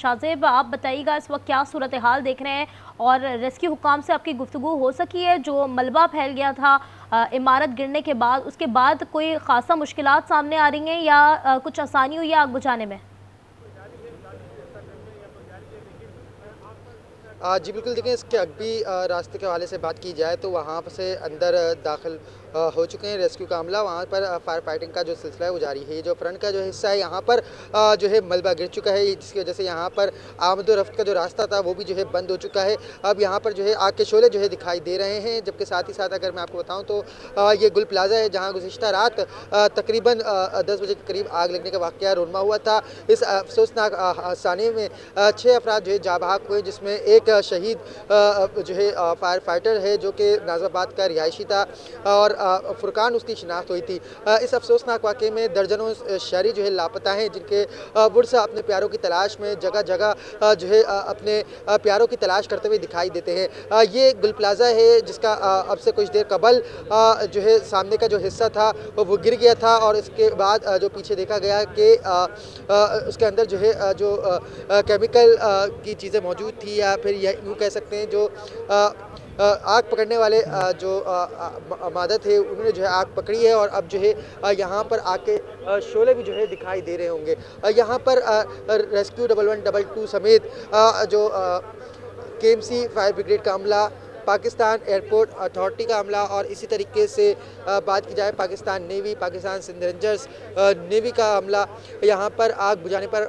शाहजेब, आप बताइएगा इस वक्त क्या सूरत हाल देख रहे हैं और रेस्क्यू हुकाम से आपकी गुफ्तगू हो सकी है? जो मलबा फैल गया था इमारत गिरने के बाद, उसके बाद कोई खासा मुश्किलात सामने आ रही हैं या कुछ आसानी हुई है आग बुझाने में? जी बिल्कुल, देखिए इसके अगबी रास्ते के हवाले से बात की जाए तो वहाँ से अंदर दाखिल हो चुके हैं रेस्क्यू का अमला। वहाँ पर फायर फाइटिंग का जो सिलसिला है वो जारी है। ये जो फ्रंट का जो हिस्सा है यहाँ पर जो है मलबा गिर चुका है, जिसकी वजह से यहाँ पर आमद-ओ-रफ्त का जो रास्ता था वो भी जो है बंद हो चुका है। अब यहाँ पर जो है आग के शोले जो है दिखाई दे रहे हैं, जबकि साथ ही साथ अगर मैं आपको बताऊँ तो ये गुल प्लाज़ा है जहाँ गुज़िश्ता रात तकरीबन 10 बजे के करीब आग लगने का वाक़या रूनमा हुआ था। इस अफ़सोसनाक हादसाने में 6 अफ़राद जो है जाँ बहक हुए, जिसमें एक शहीद जो है फायर फाइटर है जो कि नाज़िमाबाद का रिहायशी था और फुरकान उसकी शिनाख्त हुई थी। इस अफसोसनाक वाक़े में दर्जनों शहरी जो है लापता हैं, जिनके बुरसा अपने प्यारों की तलाश में जगह जगह जो है अपने प्यारों की तलाश करते हुए दिखाई देते हैं। ये गुल प्लाज़ा है जिसका अब से कुछ देर कबल जो है सामने का जो हिस्सा था वो गिर गया था और इसके बाद जो पीछे देखा गया कि उसके अंदर जो है जो केमिकल की चीज़ें मौजूद थी, या फिर यूँ कह सकते हैं जो आग पकड़ने वाले जो मादा थे उन्होंने जो है आग पकड़ी है और अब जो है यहाँ पर आग के शोले भी जो है दिखाई दे रहे होंगे। यहाँ पर रेस्क्यू 1112 समेत जो केएमसी फायर ब्रिगेड का अमला, पाकिस्तान एयरपोर्ट अथॉरिटी का अमला और इसी तरीके से बात की जाए Pakistan navy, Pakistan Sindh rangers navy का अमला यहाँ पर आग बुझाने पर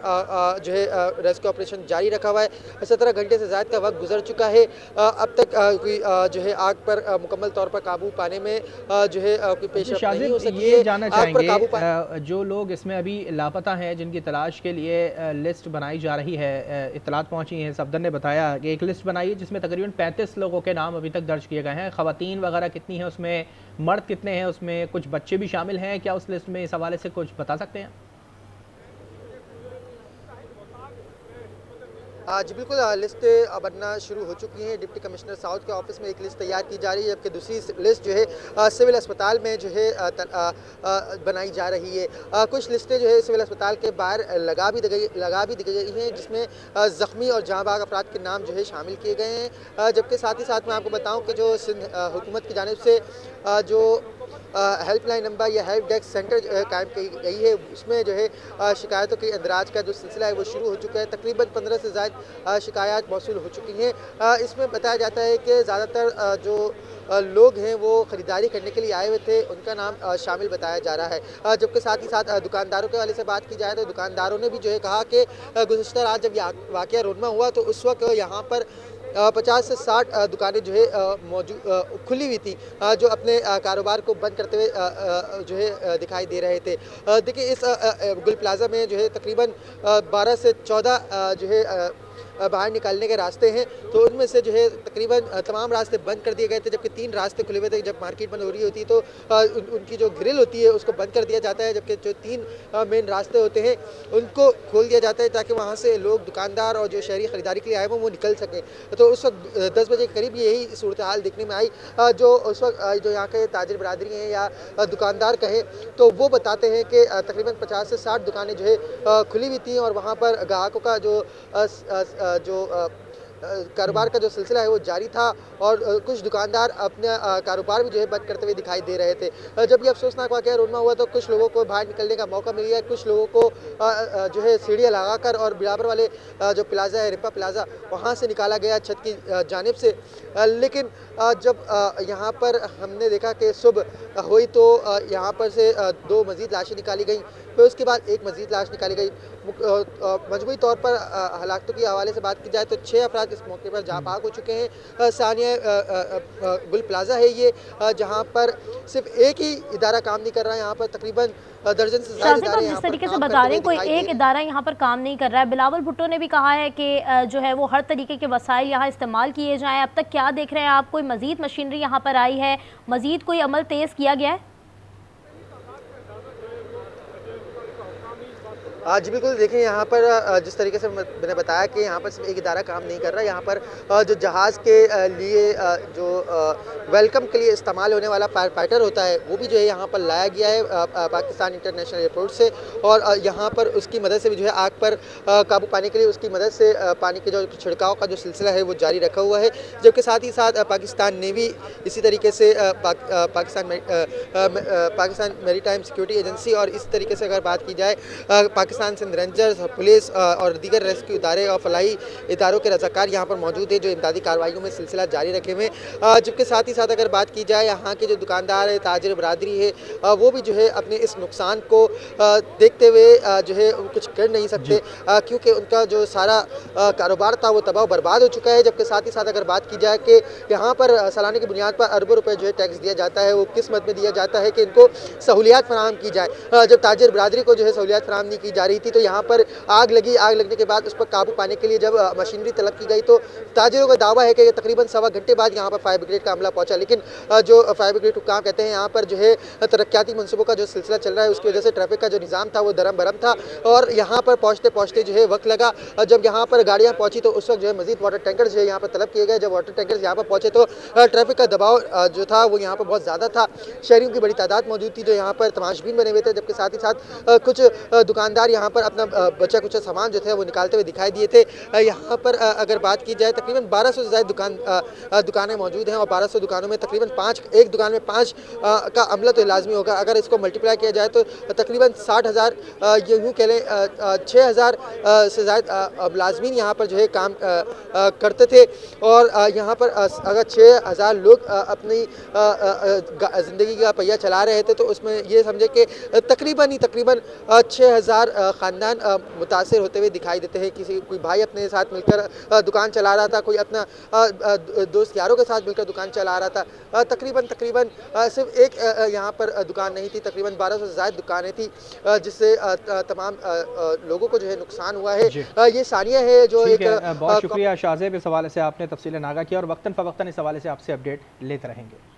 जो है रेस्क्यू ऑपरेशन जारी रखा हुआ है। 17 घंटे से ज़्यादा का वक्त गुजर चुका है। अब तक कोई जो है आग पर मुकम्मल तौर पर काबू पाने में जो है कोई पेशरफ नहीं हो सकी है। ये जानना आग पर काबू चाहेंगे जो लोग इसमें अभी लापता हैं, जिनकी तलाश के लिए लिस्ट बनाई जा रही है, इत्तलात पहुंची हैं, सफदर ने बताया कि एक लिस्ट बनाई है जिसमें तकरीबन 35 लोगों के नाम अभी तक दर्ज किए गए हैं। ख़वातीन वगैरह कितनी हैं उसमें, मर्द कितने हैं उसमें, कुछ बच्चे भी शामिल हैं क्या उस लिस्ट में? इस हवाले से कुछ बता सकते हैं? जी बिल्कुल, लिस्ट बनना शुरू हो चुकी है। डिप्टी कमिश्नर साउथ के ऑफिस में एक लिस्ट तैयार की जा रही है, जबकि दूसरी लिस्ट जो है सिविल अस्पताल में जो है बनाई जा रही है। कुछ लिस्टें जो है सिविल अस्पताल के बाहर लगा भी दी गई हैं, जिसमें ज़ख्मी और जाँ बहक अफराद के नाम जो है शामिल किए गए हैं। जबकि साथ ही साथ मैं आपको बताऊँ कि जो सिंध हुकूमत की जानिब से जो हेल्पलाइन नंबर या हेल्प डेस्क सेंटर कायम की गई है, उसमें जो है शिकायतों के इंदराज का जो सिलसिला है वो शुरू हो चुका है। तकरीबन 15 से ज़्यादा शिकायत मौसूल हो चुकी हैं। इसमें बताया जाता है कि ज़्यादातर जो लोग हैं वो ख़रीदारी करने के लिए आए हुए थे, उनका नाम शामिल बताया जा रहा है। जबकि साथ ही साथ दुकानदारों के हवाले से बात की जाए तो दुकानदारों ने भी जो है कहा कि गुज़िश्ता रात जब वाक़या रूनमा हुआ तो उस वक्त यहाँ पर 50 से 60 दुकानें जो है मौजूद खुली हुई थी, जो अपने कारोबार को बंद करते हुए जो है दिखाई दे रहे थे। देखिए इस गुल प्लाज़ा में जो है तकरीबन 12 से 14 जो है बाहर निकालने के रास्ते हैं, तो उनमें से जो है तकरीबन तमाम रास्ते बंद कर दिए गए थे, जबकि 3 रास्ते खुले हुए थे। जब मार्केट बंद हो रही होती है तो उनकी जो ग्रिल होती है उसको बंद कर दिया जाता है, जबकि जो 3 मेन रास्ते होते हैं उनको खोल दिया जाता है ताकि वहाँ से लोग, दुकानदार और जो शहरी ख़रीदारी के लिए आए वो निकल सकें। तो उस वक्त 10 बजे के करीब यही सूरत हाल देखने में आई। जो उस वक्त जो यहाँ के ताजिर बरादरी हैं या दुकानदार कहें तो वो बताते हैं कि तकरीबन 50 से 60 दुकानें जो है खुली हुई थी और वहाँ पर ग्राहकों का जो कारोबार का जो सिलसिला है वो जारी था और कुछ दुकानदार अपना कारोबार भी जो है बंद करते हुए दिखाई दे रहे थे। जब ये अफसोसनाक वाक़या रूनमा हुआ तो कुछ लोगों को बाहर निकलने का मौका मिल गया, कुछ लोगों को जो है सीढ़ियाँ लगाकर और बराबर वाले जो प्लाज़ा है, रिपा प्लाज़ा, वहाँ से निकाला गया छत की जानिब से। लेकिन जब यहाँ पर हमने देखा कि सुबह हुई तो यहाँ पर से 2 मज़ीद लाशें निकाली गई, फिर उसके बाद एक मज़ीद लाश निकाली गई। मजमूई तौर पर हलाकतों के हवाले से बात की जाए तो 6 अफराद इस मौके पर जाँ बहक हो चुके हैं। सानिया गुल प्लाज़ा है ये, जहाँ पर सिर्फ एक ही इदारा काम नहीं कर रहा है, यहाँ पर तकरीबन दर्जन से ज़्यादा इदारे जिस तरीके से बता रहे हैं कोई एक इदारा यहाँ पर काम नहीं कर रहा है। बिलावल भुट्टो ने भी कहा है कि जो है वो हर तरीके के वसाइल यहाँ इस्तेमाल किए जाएँ। अब तक क्या देख रहे हैं आप? कोई मज़ीद मशीनरी यहाँ पर आई है, मज़ीद कोई अमल तेज़ किया गया है? जी बिल्कुल, देखिए यहाँ पर जिस तरीके से मैंने बताया कि यहाँ पर सिर्फ एक इदारा काम नहीं कर रहा है, यहाँ पर जो जहाज़ के लिए जो वेलकम के लिए इस्तेमाल होने वाला फायर फाइटर होता है, वो भी जो है यहाँ पर लाया गया है पाकिस्तान इंटरनेशनल एयरपोर्ट से। और यहाँ पर उसकी मदद से भी जो है आग पर काबू पाने के लिए उसकी मदद से पानी के जो छिड़काव का जो सिलसिला है वो जारी रखा हुआ है। जबकि साथ ही साथ पाकिस्तान नेवी इसी तरीके से पाकिस्तान मैरीटाइम सिक्योरिटी एजेंसी और इस तरीके से अगर बात की जाए पाकिस्तान सिंध रेंजर्स, पुलिस और दीगर रेस्क्यू इदारे और फलाही इदारों के रज़ाकार यहाँ पर मौजूद हैं जो इमदादी कार्रवाइयों में सिलसिला जारी रखे हुए हैं। जबकि साथ ही साथ अगर बात की जाए यहाँ के जो दुकानदार है, ताजिर बरादरी है, वो भी जो है अपने इस नुकसान को देखते हुए जो है कुछ कर नहीं सकते क्योंकि उनका जो सारा कारोबार था वो तबाह बर्बाद हो चुका है। जबकि साथ ही साथ अगर बात की जाए कि यहाँ पर सालाने की बुनियाद पर अरबों रुपए जो है टैक्स दिया जाता है, वो किस मद में दिया जाता है कि इनको सहूलियात फराहम की जाए। जब ताजिर बरादरी को जो है सहूलियात फराहम नहीं की जा रही थी तो यहाँ पर आग लगी। आग लगने के बाद उस पर काबू पाने के लिए जब मशीनरी तलब की गई तो ताजिरों का दावा है कि तकरीबन सवा घंटे बाद यहाँ पर फायर ब्रिगेड का अमला पहुंचा। लेकिन जो फायर ब्रिगेड हुक्काम कहते हैं यहाँ पर जो है तरक्याती मनसूबों का जो सिलसिला चल रहा है उसकी वजह से ट्रैफिक का जो निज़ाम था वो दरम बरम था और यहाँ पर पहुँचते पहुँचते जो है वक्त लगा। जब यहाँ पर गाड़ियाँ पहुँची तो उस वक्त जो है मजीद वाटर टैंकर जो है यहाँ पर तलब किए गए। जब वाटर टैंकर यहाँ पर पहुँचे तो ट्रैफिक का दबाव जो था वो यहाँ पर बहुत ज़्यादा था। शहरियों की बड़ी तादाद मौजूद थी जो यहाँ पर तमाशबीन बने हुए थे। जबकि साथ ही साथ कुछ दुकानदार यहाँ पर अपना बचा कुछ सामान जो थे वो निकालते हुए दिखाई दिए थे। यहाँ पर अगर बात की जाए तकरीबन 1200 से ज़्यादा दुकानें मौजूद हैं और 1200 दुकानों में तकरीबन एक दुकान में 5 का अमला तो लाजमी होगा। अगर इसको मल्टीप्लाई किया जाए तो तकरीबन 60,000 यूँ कह लें 6,000 से ज़्यादा मुलाजमीन यहाँ पर जो है काम करते थे। और यहाँ पर अगर 6,000 लोग अपनी ज़िंदगी का पहिया चला रहे थे तो उसमें ये समझे कि तकरीबन 6,000 ख़ानदान मुतासिर होते हुए दिखाई देते हैं। कोई भाई अपने साथ मिलकर दुकान चला रहा था, कोई अपना दोस्त यारों के साथ मिलकर दुकान चला रहा था। तकरीबन सिर्फ एक यहाँ पर दुकान नहीं थी, तकरीबन 1200 से ज़्यादा दुकानें थी जिससे तमाम लोगों को जो है नुकसान हुआ है। ये सानिया है जो एक बहुत शुक्रिया शाहज़ेब, इस हवाले से आपने तफसीलन आगाह किया और वक्तन फ़वक्तन इस हवाले से आपसे अपडेट लेते रहेंगे।